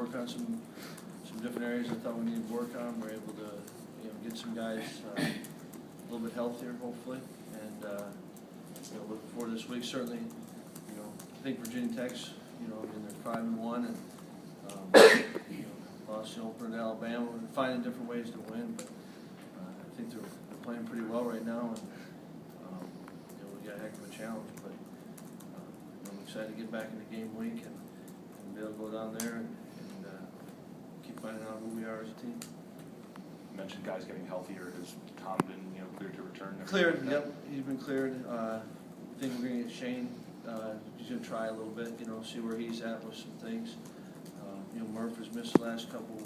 work on some different areas I thought we needed to work on. We're able to get some guys a little bit healthier, hopefully, and looking forward to this week. Certainly, I think Virginia Tech's they're 5-1 and lost the opener to Alabama. We're finding different ways to win, but I think they're playing pretty well right now, and we got a heck of a challenge. But I'm excited to get back into game week and be able to go down there and keep finding out who we are as a team. You mentioned guys getting healthier. Has Tom been cleared to return? Cleared, yep. He's been cleared. I think we're going to get Shane. He's going to try a little bit, see where he's at with some things. Murph has missed the last couple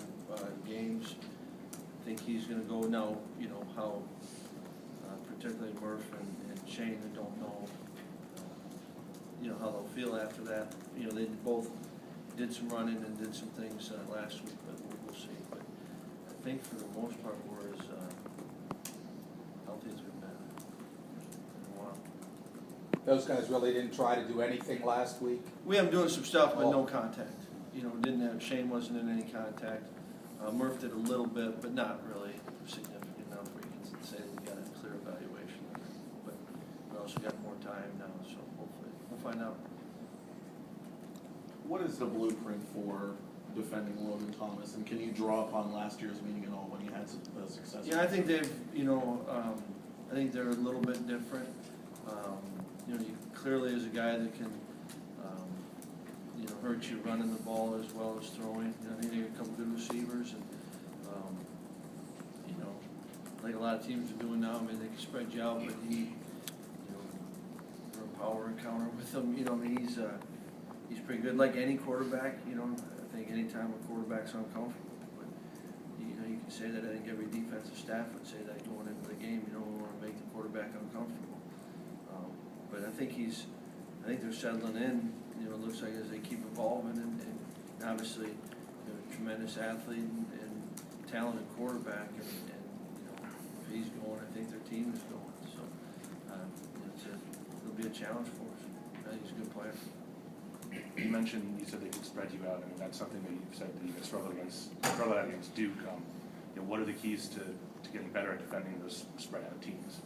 games. I think he's going to go now. How particularly Murph and Shane, I don't know. How they'll feel after that. They both did some running and did some things last week, but we'll see. But I think for the most part we're as healthy as we've been in a while. Those guys really didn't try to do anything last week? We have doing some stuff, but no contact. Didn't have, Shane wasn't in any contact. Murph did a little bit, but not really significant enough where you can say that we got a clear evaluation. But we also got more time now, so hopefully we'll find out. What is the blueprint for defending Logan Thomas, and can you draw upon last year's meeting at all when you had some success? Yeah, I think they've, I think they're a little bit different. You clearly is a guy that can, hurt you running the ball as well as throwing. I think they got a couple good receivers, and like a lot of teams are doing now. I mean, they can spread you out, but he, for a power encounter with him, he's pretty good. Like any quarterback, I think anytime a quarterback's uncomfortable, but you can say that. I think every defensive staff would say that going into the game. We want to make the quarterback uncomfortable. But I think they're settling in. It looks like as they keep evolving, and obviously, tremendous athlete and talented quarterback, and if he's going, I think their team is going. So it'll be a challenge for us. I think he's a good player. You said they could spread you out. I mean, that's something that you've said that you can struggle against Duke. What are the keys to getting better at defending those spread out teams?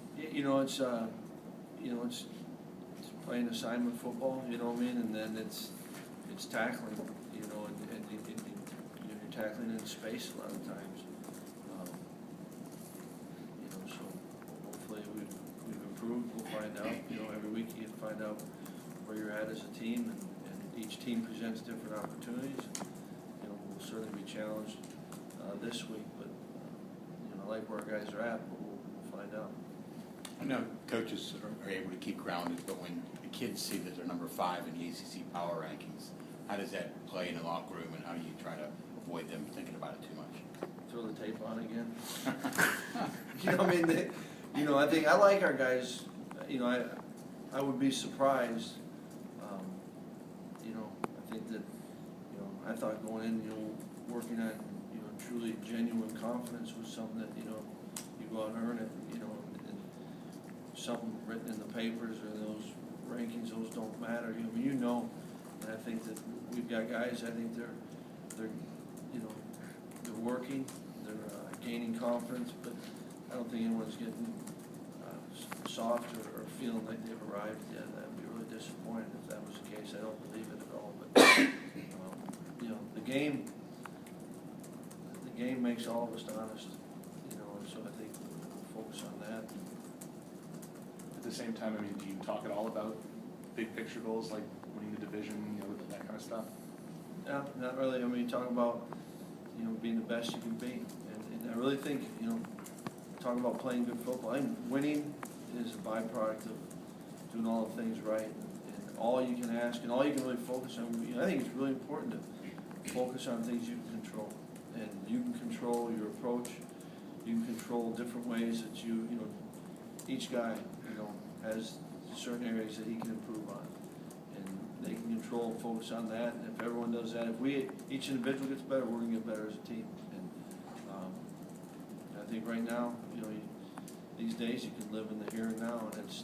It's playing assignment football, and then it's tackling, and you're tackling in space a lot of times. So hopefully we've improved. We'll find out. Every week you find out where you're at as a team, and each team presents different opportunities. We'll certainly be challenged this week, but I like where our guys are at, but we'll find out. I know coaches are able to keep grounded, but when the kids see that they're number 5 in the ACC power rankings, how does that play in the locker room, and how do you try to avoid them thinking about it too much? Throw the tape on again. I think I like our guys. I would be surprised. I think that I thought going in, working on truly genuine confidence was something that you go out and earn it. And something written in the papers or those rankings, those don't matter. And I think that we've got guys. I think they're working, they're gaining confidence, but I don't think anyone's getting soft or feeling like they've arrived yet. I'd be really disappointed if that was the case. I don't believe it at all. But the game makes all of us honest. And so I think we'll focus on that. At the same time, do you talk at all about big picture goals like winning the division, that kind of stuff? No, not really. You talk about being the best you can be, and I really think talk about playing good football. I think winning is a byproduct of doing all the things right, and all you can ask and all you can really focus on. I think it's really important to focus on things you can control, and you can control your approach. You can control different ways that each guy has certain areas that he can improve on, and they can control and focus on that. And if everyone does that, if each individual gets better, we're going to get better as a team. And I think right now, these days you can live in the here and now, and that's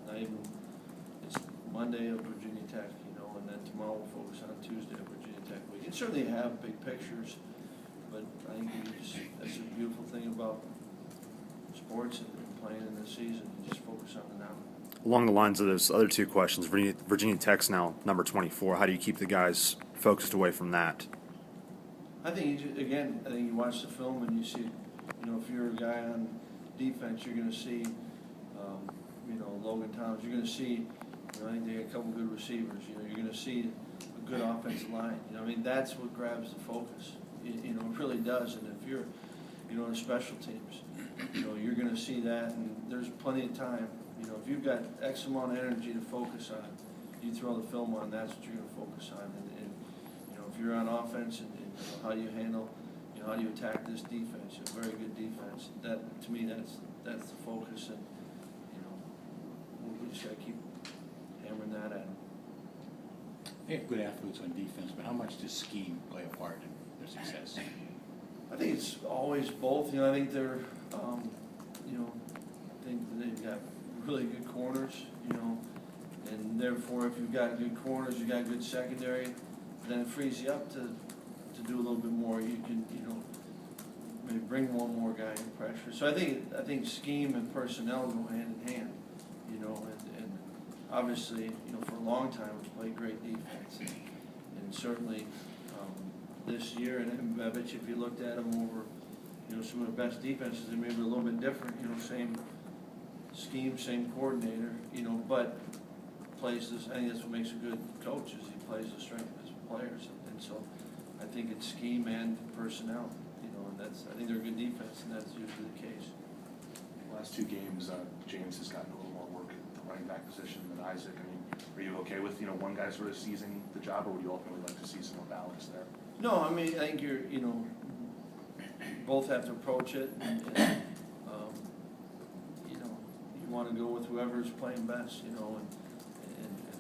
not even. It's Monday of Virginia Tech, and then tomorrow we'll focus on Tuesday of Virginia Tech. pick. We can certainly have big pictures, but I think that's a beautiful thing about sports and playing in this season. You just focus on the now. Along the lines of those other two questions, Virginia Tech's now number 24. How do you keep the guys focused away from that? I think I think you watch the film and you see, if you're a guy on defense, you're going to see, Logan Thomas. You're going to see, I think they got a couple good receivers. You're going to see a good offensive line. That's what grabs the focus. It really does. And if you're, in special teams, you're going to see that, and there's plenty of time. If you've got X amount of energy to focus on, you throw the film on. That's what you're going to focus on. And if you're on offense and how do you handle, how do you attack this defense? A very good defense. That to me, that's the focus, and we just got to keep hammering that at them. They have good athletes on defense, but how much does scheme play a part in their success? I think it's always both. I think they're, I think they've got really good corners, and therefore if you've got good corners, you've got good secondary, then it frees you up to do a little bit more. You can, maybe bring one more guy in pressure. So I think scheme and personnel go hand in hand, and obviously, for a long time we've played great defense, and certainly this year, and I bet you if you looked at them over, some of the best defenses, they may be a little bit different, same scheme, same coordinator, but plays this. I think that's what makes a good coach is he plays the strength of his players, and so I think it's scheme and personnel, and I think they're a good defense, and that's usually the case. Last two games, James has gotten a little more work at the running back position than Isaac. Are you okay with one guy sort of seizing the job, or would you ultimately like to see some more balance there? No, I think you're, both have to approach it, and you want to go with whoever's playing best, and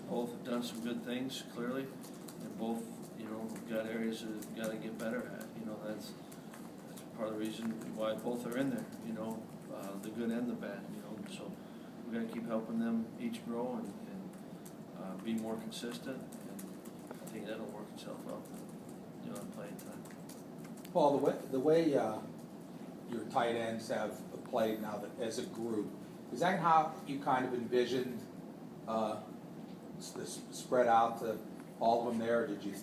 both have done some good things, clearly, and both, got areas that have got to get better at, that's part of the reason why both are in there, the good and the bad, so we've got to keep helping them each grow and be more consistent, and I think that'll work itself out, in playing time. Paul, the way your tight ends have played now that as a group, is that how you kind of envisioned this spread out to all of them there? Or did you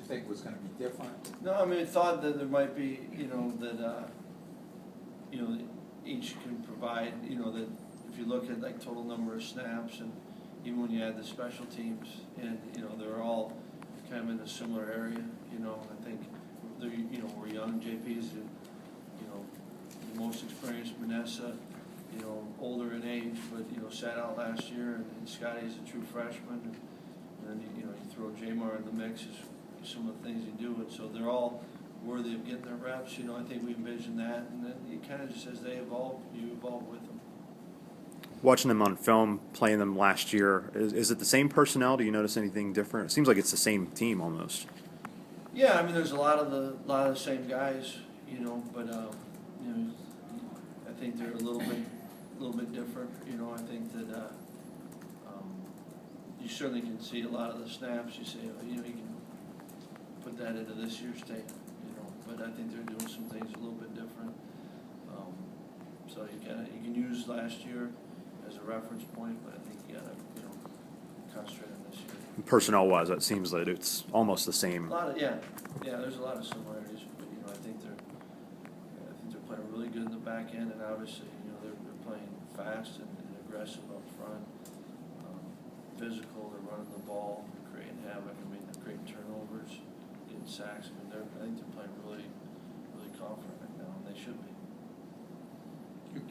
think it was going to be different? No, I thought that there might be, that each can provide, that if you look at like total number of snaps, and even when you add the special teams, and they're all kind of in a similar area, I think they're, we're young. JP's, the most experienced. Manessa, older in age, but sat out last year, and Scotty's a true freshman, and then you throw Jamar in the mix is some of the things you do, and so they're all worthy of getting their reps. I think we envision that, and then it kind of just as they evolve, you evolve with them. Watching them on film, playing them last year, is it the same personnel? Do you notice anything different? It seems like it's the same team almost. Yeah, there's a lot of the same guys, but I think they're a little bit different. I think that you certainly can see a lot of the snaps. You say, you can put that into this year's tape, but I think they're doing some things a little bit different. So you can use last year as a reference point, but I think you got to concentrate on this year. Personnel-wise, it seems that it's almost the same. There's a lot of similarities, but I think they're playing really good in the back end, and obviously they're playing fast and aggressive up front, physical. They're running the ball, creating havoc. They're creating turnovers, getting sacks. I think they're playing really, really confident right now, and they should be.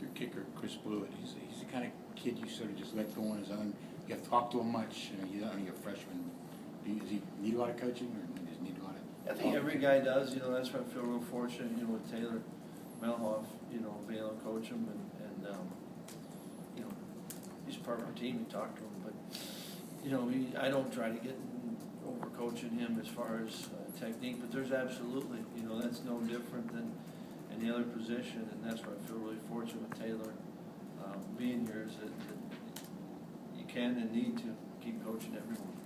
Your kicker, Chryst Blewett, he's the kind of kid you sort of just let go on his own. You have to talk to him much. He's only a freshman. Does he need a lot of coaching, or does he need a lot of? I think every guy does. That's why I feel real fortunate. With Taylor Melhoff, being able to coach him, and he's part of our team. You talk to him, but I don't try to get over coaching him as far as technique. But there's absolutely, that's no different than any other position, and that's why I feel really fortunate with Taylor being here. Is that you can and need to keep coaching everyone.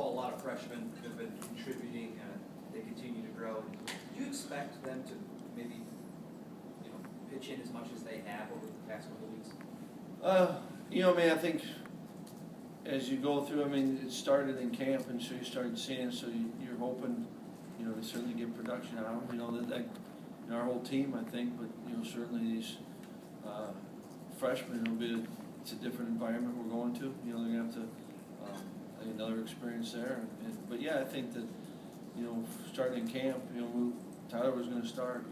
recall a lot of freshmen who have been contributing, and they continue to grow. Do you expect them to maybe, pitch in as much as they have over the past couple of weeks? I think as you go through, it started in camp, and so you started seeing, so you're hoping, to certainly get production out of them. That our whole team, I think, but, certainly these freshmen, it's a different environment we're going to. They're going to have to, I think another experience there. But yeah, I think that, starting in camp, Tyler was going to start,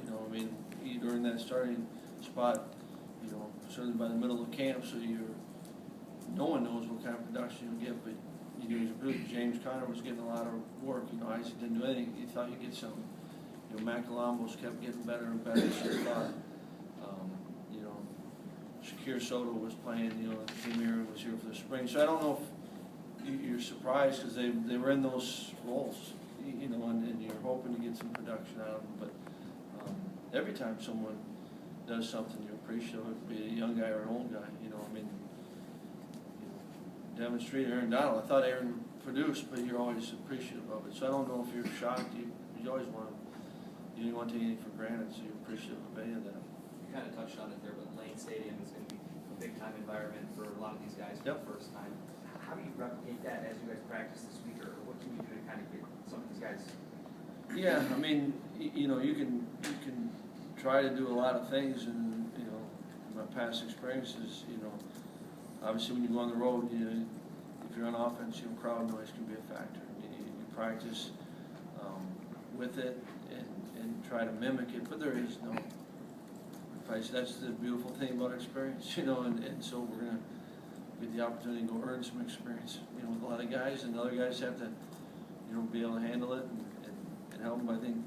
during that starting spot, certainly by the middle of camp, so no one knows what kind of production you'll get, but James Conner was getting a lot of work. Isaac didn't do anything. You thought you'd get some. Matt Columbus kept getting better and better. So you thought, Shakir Soto was playing. Tim Aaron was here for the spring. So I don't know if you're surprised because they were in those roles, and you're hoping to get some production out of them. But every time someone does something, you appreciate it, be a young guy or an old guy. Devin Street, Aaron Donald. I thought Aaron produced, but you're always appreciative of it. So I don't know if you're shocked. You always want to. You didn't want to take anything for granted, so you're appreciative of any of that. You kind of touched on it there, but Lane Stadium is going to be a big-time environment for a lot of these guys for the first time. How do you replicate that as you guys practice this week, or what can you do to kind of get some of these guys? Yeah, you can try to do a lot of things, and my past experiences, obviously when you go on the road, if you're on offense, crowd noise can be a factor. You practice with it and try to mimic it, but there is no advice. That's the beautiful thing about experience, and so we're going to get the opportunity to go earn some experience, with a lot of guys, and the other guys have to, be able to handle it and help them. I think,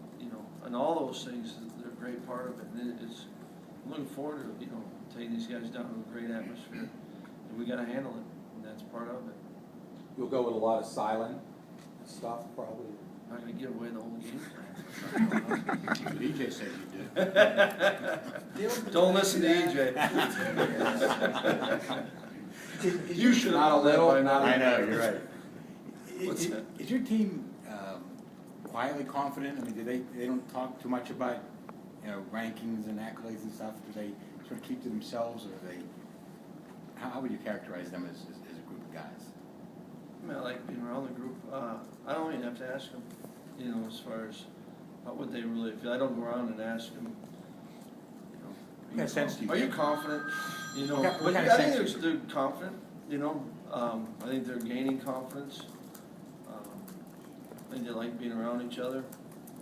and all those things, they're a great part of it, and I'm looking forward to, taking these guys down to a great atmosphere, and we got to handle it, and that's part of it. You'll go with a lot of silent stuff, probably. I'm not going to give away the whole game plan. EJ said you did. Don't listen to EJ. You should Not a have little, by not now. I know, you're right. What's that? Is your team quietly confident? Do they don't talk too much about rankings and accolades and stuff? Do they sort of keep to themselves, or they? How would you characterize them as a group of guys? I like being around the group. I don't even have to ask them, as far as what would they really feel. I don't go around and ask them, What kind of sense do you are you get? confident? What kind of I sense think do you they're confident, I think they're gaining confidence. I think they like being around each other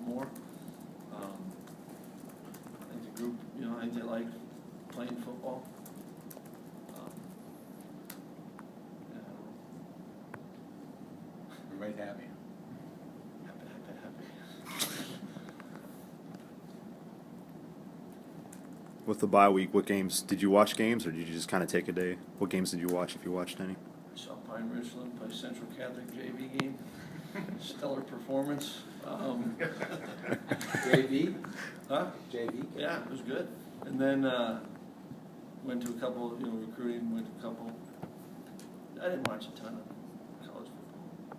more. I think the group, I think they like playing football. Everybody's happy. Happy. With the bye week, what games did you watch games, or did you just kind of take a day? What games did you watch, if you watched any? I saw Pine Richland play Central Catholic JV game. Stellar performance. JV? Huh? JV? Yeah, it was good. And then went to a couple, recruiting, went to a couple. I didn't watch a ton of college football.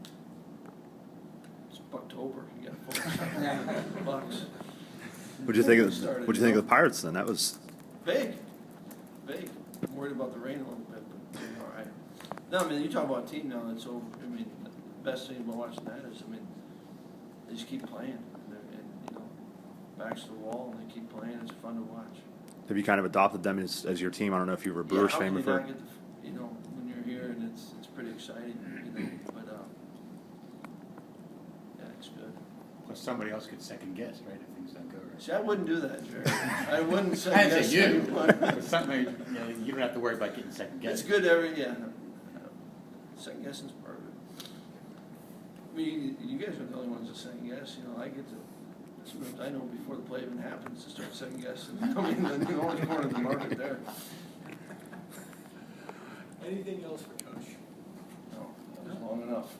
It's Bucktober. You got to Bucks. What'd you think of the Pirates then? That was Big. I'm worried about the rain a little bit, but all right. No, you talk about a team now that's over. The best thing about watching that is, they just keep playing, and backs to the wall, and they keep playing. It's fun to watch. Have you kind of adopted them as your team? I don't know if you were a Brewers fan before. How can you not get when you're here, and it's pretty exciting, but yeah, it's good. Plus, somebody else could second guess, right, if things don't go right. See, I wouldn't do that, Jerry. I wouldn't say I didn't yes say you. to anyone. But something, you don't have to worry about getting second guess. It's good second guessing's part of it. You guys are the only ones that second guess. I get to. Sometimes I know before the play even happens to start second guessing. Then you always corner the market there. Anything else for Coach? No, that was long enough.